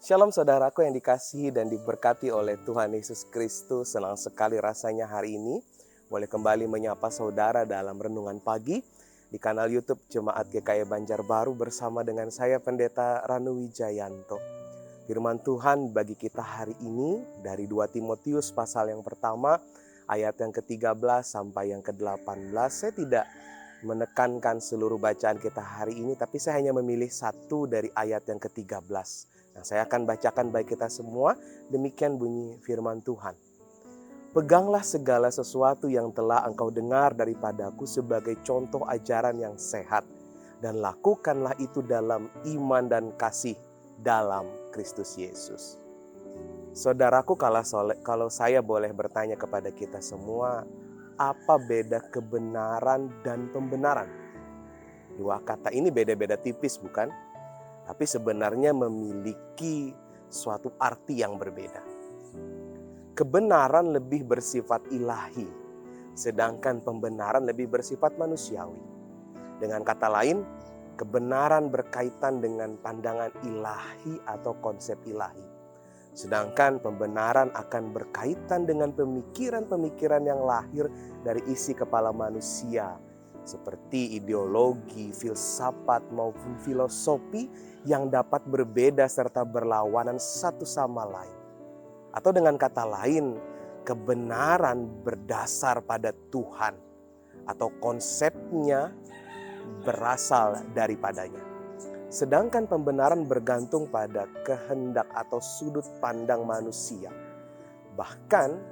Shalom saudaraku yang dikasihi dan diberkati oleh Tuhan Yesus Kristus. Senang sekali rasanya hari ini boleh kembali menyapa saudara dalam renungan pagi di kanal YouTube Jemaat GKI Banjarbaru bersama dengan saya Pendeta Ranu Wijayanto. Firman Tuhan bagi kita hari ini dari 2 Timotius pasal yang pertama ayat yang ke-13 sampai yang ke-18. Saya tidak menekankan seluruh bacaan kita hari ini, tapi saya hanya memilih satu dari ayat yang ke-13. Nah, saya akan bacakan bagi kita semua. Demikian bunyi firman Tuhan. Peganglah segala sesuatu yang telah engkau dengar daripadaku sebagai contoh ajaran yang sehat, dan lakukanlah itu dalam iman dan kasih dalam Kristus Yesus. Saudaraku, kalau saya boleh bertanya kepada kita semua, apa beda kebenaran dan pembenaran? Dua kata ini beda-beda tipis, bukan? Tapi sebenarnya memiliki suatu arti yang berbeda. Kebenaran lebih bersifat ilahi, sedangkan pembenaran lebih bersifat manusiawi. Dengan kata lain, kebenaran berkaitan dengan pandangan ilahi atau konsep ilahi. Sedangkan pembenaran akan berkaitan dengan pemikiran-pemikiran yang lahir dari isi kepala manusia, seperti ideologi, filsafat maupun filosofi yang dapat berbeda serta berlawanan satu sama lain. Atau dengan kata lain, kebenaran berdasar pada Tuhan atau konsepnya berasal daripadanya. Sedangkan pembenaran bergantung pada kehendak atau sudut pandang manusia, bahkan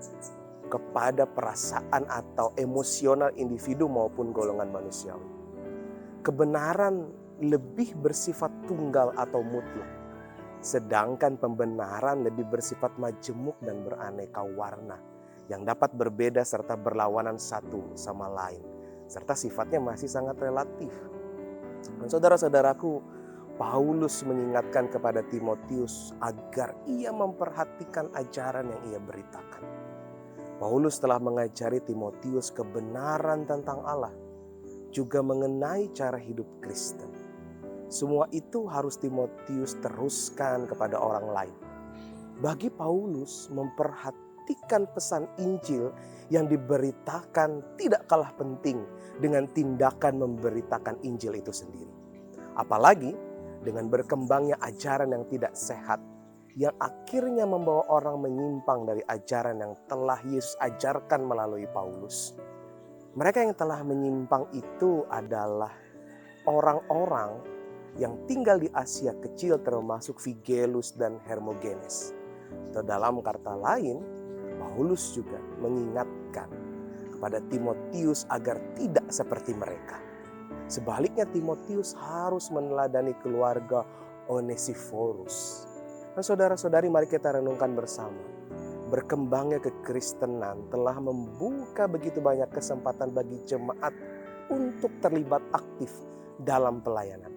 kepada perasaan atau emosional individu maupun golongan manusiawi. Kebenaran lebih bersifat tunggal atau mutlak, sedangkan pembenaran lebih bersifat majemuk dan beraneka warna yang dapat berbeda serta berlawanan satu sama lain, serta sifatnya masih sangat relatif. Dan saudara-saudaraku, Paulus mengingatkan kepada Timotius agar ia memperhatikan ajaran yang ia beritakan. Paulus telah mengajari Timotius kebenaran tentang Allah, juga mengenai cara hidup Kristen. Semua itu harus Timotius teruskan kepada orang lain. Bagi Paulus, memperhatikan pesan Injil yang diberitakan tidak kalah penting dengan tindakan memberitakan Injil itu sendiri. Apalagi dengan berkembangnya ajaran yang tidak sehat, yang akhirnya membawa orang menyimpang dari ajaran yang telah Yesus ajarkan melalui Paulus. Mereka yang telah menyimpang itu adalah orang-orang yang tinggal di Asia kecil, termasuk Figelus dan Hermogenes. Atau dalam kata lain, Paulus juga mengingatkan kepada Timotius agar tidak seperti mereka. Sebaliknya, Timotius harus meneladani keluarga Onesiphorus. Dan saudara-saudari, mari kita renungkan bersama. Berkembangnya kekristenan telah membuka begitu banyak kesempatan bagi jemaat untuk terlibat aktif dalam pelayanan.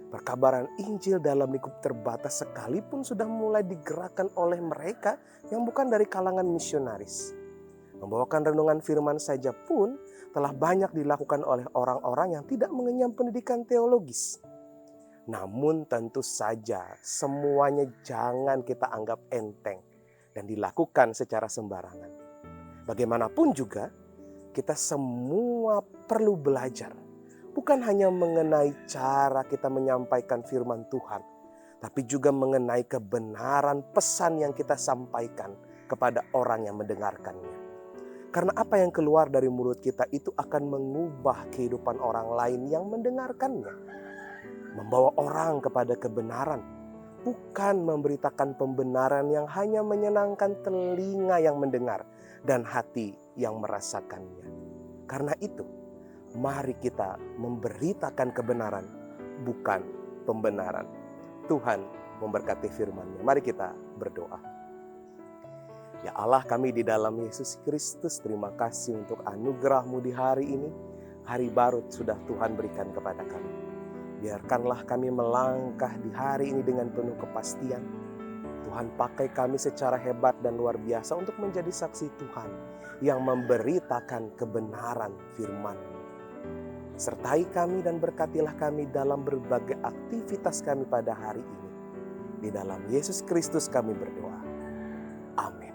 Perkabaran Injil dalam lingkup terbatas sekalipun sudah mulai digerakkan oleh mereka yang bukan dari kalangan misionaris. Membawakan renungan firman saja pun telah banyak dilakukan oleh orang-orang yang tidak mengenyam pendidikan teologis. Namun tentu saja semuanya jangan kita anggap enteng dan dilakukan secara sembarangan. Bagaimanapun juga, kita semua perlu belajar. Bukan hanya mengenai cara kita menyampaikan firman Tuhan, tapi juga mengenai kebenaran pesan yang kita sampaikan kepada orang yang mendengarkannya. Karena apa yang keluar dari mulut kita itu akan mengubah kehidupan orang lain yang mendengarkannya. Membawa orang kepada kebenaran, bukan memberitakan pembenaran yang hanya menyenangkan telinga yang mendengar dan hati yang merasakannya. Karena itu, mari kita memberitakan kebenaran, bukan pembenaran. Tuhan memberkati firman-Nya. Mari kita berdoa. Ya Allah, kami di dalam Yesus Kristus, terima kasih untuk anugerah-Mu di hari ini. Hari baru sudah Tuhan berikan kepada kami. Biarkanlah kami melangkah di hari ini dengan penuh kepastian. Tuhan pakai kami secara hebat dan luar biasa untuk menjadi saksi Tuhan yang memberitakan kebenaran firman-Mu. Sertai kami dan berkatilah kami dalam berbagai aktivitas kami pada hari ini. Di dalam Yesus Kristus kami berdoa. Amin.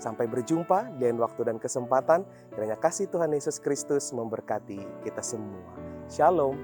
Sampai berjumpa di lain waktu dan kesempatan. Kiranya kasih Tuhan Yesus Kristus memberkati kita semua. Shalom.